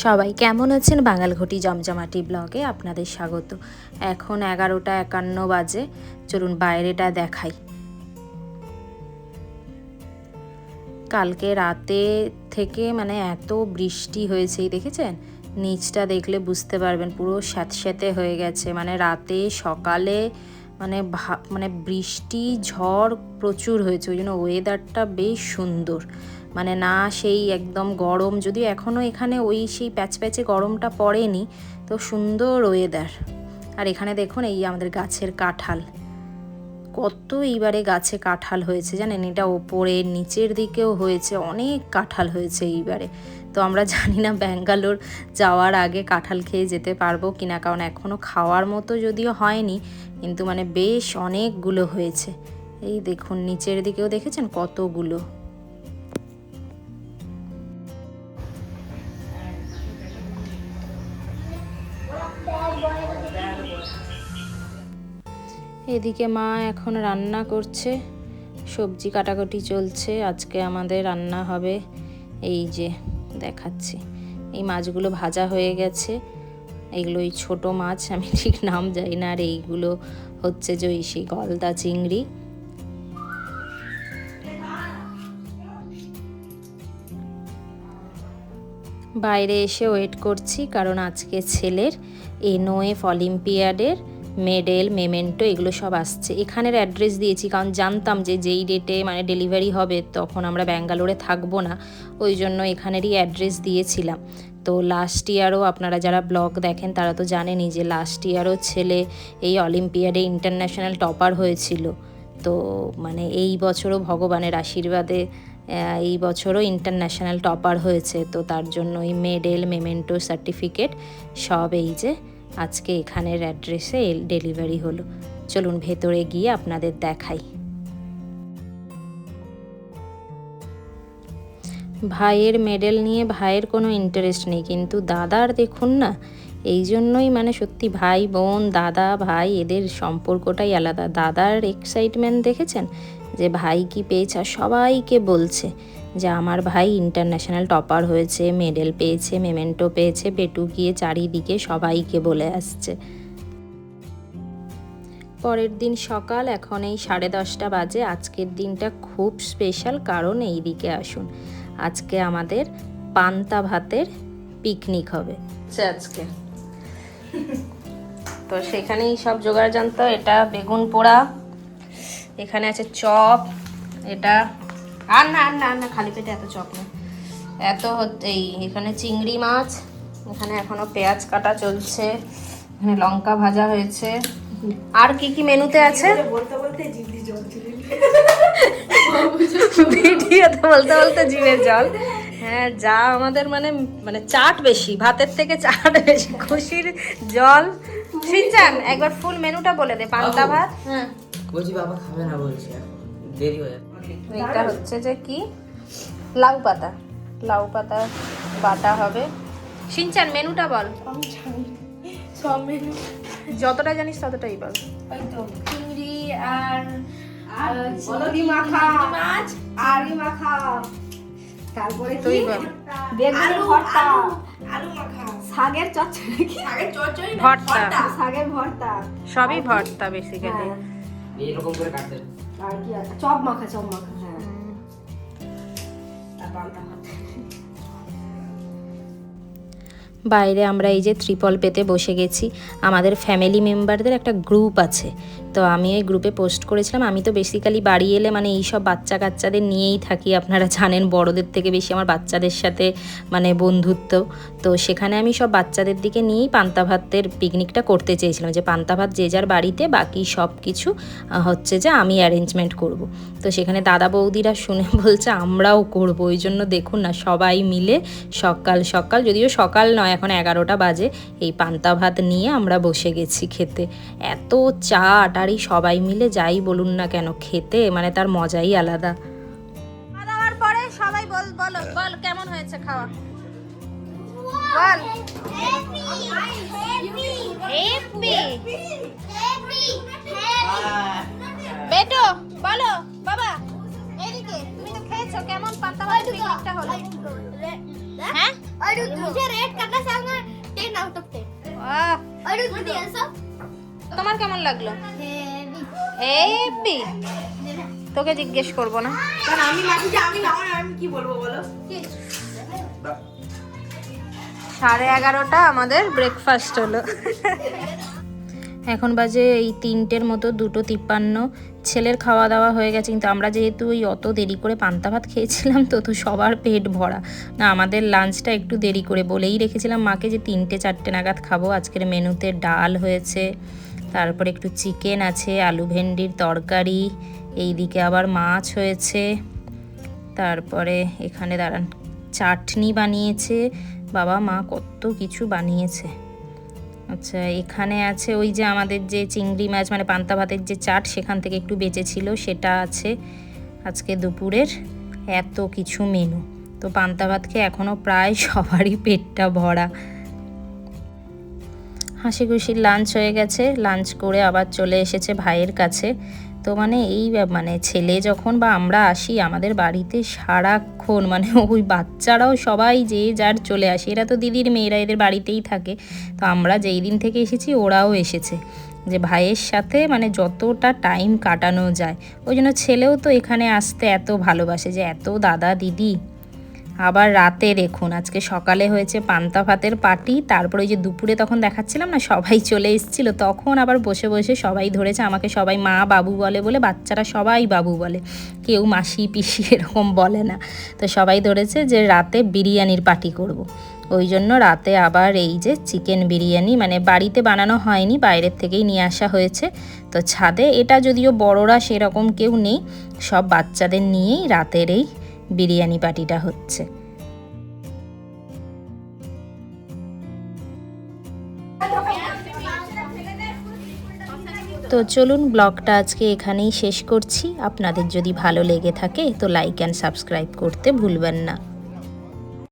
সবাই কেমন আছেন? বাঙালঘটি জমজমাটি ব্লগে আপনাদের স্বাগত। এখন 11:51 বাজে। চলুন বাইরেটা দেখাই। কালকে রাতে থেকে মানে এত বৃষ্টি হয়েছে, দেখেছেন? নিচটা দেখলে বুঝতে পারবেন পুরো স্যাঁতস্যাঁতে হয়ে গেছে। মানে রাতে সকালে মানে বৃষ্টি ঝড় প্রচুর হয়েছে, ওই জন্য ওয়েদারটা বেশ সুন্দর। মানে না সেই একদম গরম, যদিও এখনও এখানে ওই সেই প্যাচপ্যাচে গরমটা পড়েনি, তো সুন্দর ওয়েদার। আর এখানে দেখুন এই আমাদের গাছের কাঁঠাল, কত এইবারে গাছে কাঁঠাল হয়েছে জানেন? এটা ওপরে নিচের দিকেও হয়েছে, অনেক কাঁঠাল হয়েছে এইবারে। তো আমরা জানি না ব্যাঙ্গালোর যাওয়ার আগে কাঁঠাল খেয়ে যেতে পারবো কিনা, কারণ এখনও খাওয়ার মতো যদিও হয়নি, কিন্তু মানে বেশ অনেকগুলো হয়েছে। এই দেখুন নিচের দিকেও দেখেছেন কতগুলো। এদিকে মা এখন রান্না করছে, সবজি কাটাকুটি চলছে। আজকে আমাদের রান্না হবে, এই যে দেখাচ্ছি, এই মাছগুলো ভাজা হয়ে গেছে। এইগুলো ওই ছোটো মাছ, আমি ঠিক নাম জানি না। আর এইগুলো হচ্ছে যে ওই সেই গলদা চিংড়ি। বাইরে এসে ওয়েট করছি, কারণ আজকে ছেলের NOF অলিম্পিয়াডের মেডেল, মেমেন্টো এগুলো সব আসছে। এখানের অ্যাড্রেস দিয়েছি কারণ জানতাম যে যেই ডেটে মানে ডেলিভারি হবে তখন আমরা ব্যাঙ্গালোরে থাকবো না, ওই জন্য এখানেরই অ্যাড্রেস দিয়েছিলাম। তো লাস্ট ইয়ারও আপনারা যারা ব্লগ দেখেন তারা তো জানেনই যে লাস্ট ইয়ারও ছেলে এই অলিম্পিয়াডে ইন্টারন্যাশনাল টপার হয়েছিল। তো মানে এই বছরও ভগবানের আশীর্বাদে এই বছরও ইন্টারন্যাশনাল টপার হয়েছে। তো তার জন্য এই মেডেল, মেমেন্টো, সার্টিফিকেট সব এই যে আজকে এখানের অ্যাড্রেসে ডেলিভারি হলো। চলুন ভেতরে গিয়ে আপনাদের দেখাই। ভাইয়ের মেডেল নিয়ে ভাইয়ের কোনো ইন্টারেস্ট নেই, কিন্তু দাদার দেখুন না, এই জন্যই মানে সত্যি ভাই বোন, দাদা ভাই এদের সম্পর্কটাই আলাদা। দাদার এক্সাইটমেন্ট দেখেছেন যে ভাই কি পেয়েছে, আর সবাইকে বলছে যে আমার ভাই ইন্টারন্যাশনাল টপার হয়েছে, মেডেল পেয়েছে, মেমেন্টো পেয়েছে। পেটু গিয়ে চারিদিকে সবাইকে বলে আসছে। পরের দিন সকাল, এখন এই 10:30 বাজে। আজকের দিনটা খুব স্পেশাল, কারণ এই দিকে আসুন, আজকে আমাদের পান্তা ভাতের পিকনিক হবে আজকে। তো সেখানেই সব জোগাড় জানতো। এটা বেগুন পোড়া, এখানে আছে চপ, এটা আর না আর না আর না, খালি পেটে এত চপ না, এত এই এখানে চিংড়ি মাছ, এখানে এখনো পেঁয়াজ কাটা চলছে, এখানে লঙ্কা ভাজা হয়েছে। আর কি কি মেনুতে আছে বলতে বলতে জিভে জল চলে ভিডিওতে বলতে বলতে জিভে জল। হ্যাঁ, যা আমাদের মানে মানে চাট বেশি, ভাতের থেকে চাট বেশি, খুশির জল। সিনচান একবার ফুল মেনুটা বলে দে। পান্তা ভাত, হ্যাঁ বলছি বাবা খাবে না, বলছি দেরি হয়ে যাবে। এটা হচ্ছে যে কি লাউ পাতা, লাউ পাতা বাটা হবে। সিনচান মেনুটা বল। সব মেনু যতটা জানিস ততটাই বল। ওই তো চিংড়ি আর চিংড়ি মাখা, মাছ আর মাখা, তারপরে তুই বল। বেগুনের ভর্তা, আলু মাখা, শাকের চচ্চড়ি, শাকের চচ্চড়ি ভর্তা, শাকের ভর্তা, সবই ভর্তা বেসিক্যালি। এইরকম করে কাটতে। আর কি আছে, চপ মাখা, চপ মাখা, হ্যাঁ, আর পান্তা ভাত। বাইরে আমরা এই যে ত্রিপল পেতে বসে গেছি। আমাদের ফ্যামিলি মেম্বারদের একটা গ্রুপ আছে, তো আমি ওই গ্রুপে পোস্ট করেছিলাম। আমি তো বেসিক্যালি বাড়ি এলে মানে এই সব বাচ্চা কাচ্চাদের নিয়েই থাকি, আপনারা জানেন বড়দের থেকে বেশি আমার বাচ্চাদের সাথে মানে বন্ধুত্ব। তো সেখানে আমি সব বাচ্চাদের দিকে নিয়েই পান্তা ভাতের পিকনিকটা করতে চেয়েছিলাম, যে পান্তা ভাত যে যার বাড়িতে, বাকি সব কিছু হচ্ছে যে আমি অ্যারেঞ্জমেন্ট করব। তো সেখানে দাদা বৌদিরা শুনে বলছে আমরাও করব। ওই জন্য দেখুন না সবাই মিলে সকাল সকাল, যদিও সকাল নয় এখন 11টা বাজে, এই পান্তা ভাত নিয়ে আমরা বসে গেছি খেতে। এত চাট, আর এই সবাই মিলে যাই বলুন না কেন খেতে মানে তার মজাই আলাদা। খাওয়া দাওয়ার পরে সবাই বল কেমন হয়েছে খাওয়া, বল। বেটো বলো বাবা, এদিকে তুমি তো খেয়েছো, কেমন পান্তা ভাত পিকনিকটা হলো? হ্যাঁ और मुझे रेट करना चाहूंगा 10 आउट ऑफ 10 और मुझे ऐसा তোমার কেমন লাগলো? Heavy heavy. তোকে জিজ্ঞেস করবো না। কারণ আমি মাখি যে আমি আমি কি বলবো বলো? 11:30 আমাদের ব্রেকফাস্ট হলো। এখন বাজে এই 3টের মতো, 2:53। ছেলের খাওয়া দাওয়া হয়ে গেছে, কিন্তু আমরা যেহেতু ওই অত দেরি করে পান্তা ভাত খেয়েছিলাম তো সবার পেট ভরা না। আমাদের লাঞ্চটা একটু দেরি করে বলেই রেখেছিলাম মাকে যে 3টে-4টে নাগাদ খাবো। আজকের মেনুতে ডাল হয়েছে, তারপরে একটু চিকেন আছে, আলু ভেন্ডির তরকারি, এইদিকে আবার মাছ হয়েছে, তারপরে এখানে দাঁড়ান চাটনি বানিয়েছে, বাবা মা কত কিছু বানিয়েছে। আচ্ছা, এখানে আছে ওই যে আমাদের যে চিংড়ি মাছ মানে পান্তা ভাতের যে চাট, সেখান থেকে একটু বেঁচেছিল, সেটা আছে আজকে দুপুরের। এত কিছু মেনু, তো পান্তা ভাত খেয়ে এখনও প্রায় সবারই পেটটা ভরা। হাসি খুশির লাঞ্চ হয়ে গেছে, লাঞ্চ করে আবার চলে এসেছে ভাইয়ের কাছে। তো মানে এই মানে ছেলে যখন বা আমরা আসি আমাদের বাড়িতে সারাক্ষণ মানে ওই বাচ্চারাও সবাই যে যার চলে আসে। এরা তো দিদির মেয়েরা, এদের বাড়িতেই থাকে। তো আমরা যেই দিন থেকে এসেছি ওরাও এসেছে, যে ভাইয়ের সাথে মানে যতটা টাইম কাটানো যায়। ওই জন্য ছেলেও তো এখানে আসতে এত ভালোবাসে, যে এত দাদা দিদি। আবার রাতে দেখুন, আজকে সকালে হয়েছে পান্তা ভাতের পার্টি, তারপরে ওই যে দুপুরে তখন দেখাচ্ছিলাম না সবাই চলে এসেছিলো, তখন আবার বসে বসে সবাই ধরেছে আমাকে, সবাই মা বাবু বলে বলে, বাচ্চারা সবাই বাবু বলে, কেউ মাসি পিসি এরকম বলে না। তো সবাই ধরেছে যে রাতে বিরিয়ানির পার্টি করব। ওই জন্য রাতে আবার এই যে চিকেন বিরিয়ানি, মানে বাড়িতে বানানো হয়নি, বাইরের থেকেই নিয়ে আসা হয়েছে। তো ছাদে, এটা যদিও বড়রা সেরকম কেউ নেই, সব বাচ্চাদের নিয়েই রাতের এই বিরিয়ানি পার্টিটা হচ্ছে। তো চলুন ব্লগটা আজকে এখানেই শেষ করছি। আপনাদের যদি ভালো লেগে থাকে তো লাইক অ্যান্ড সাবস্ক্রাইব করতে ভুলবেন না।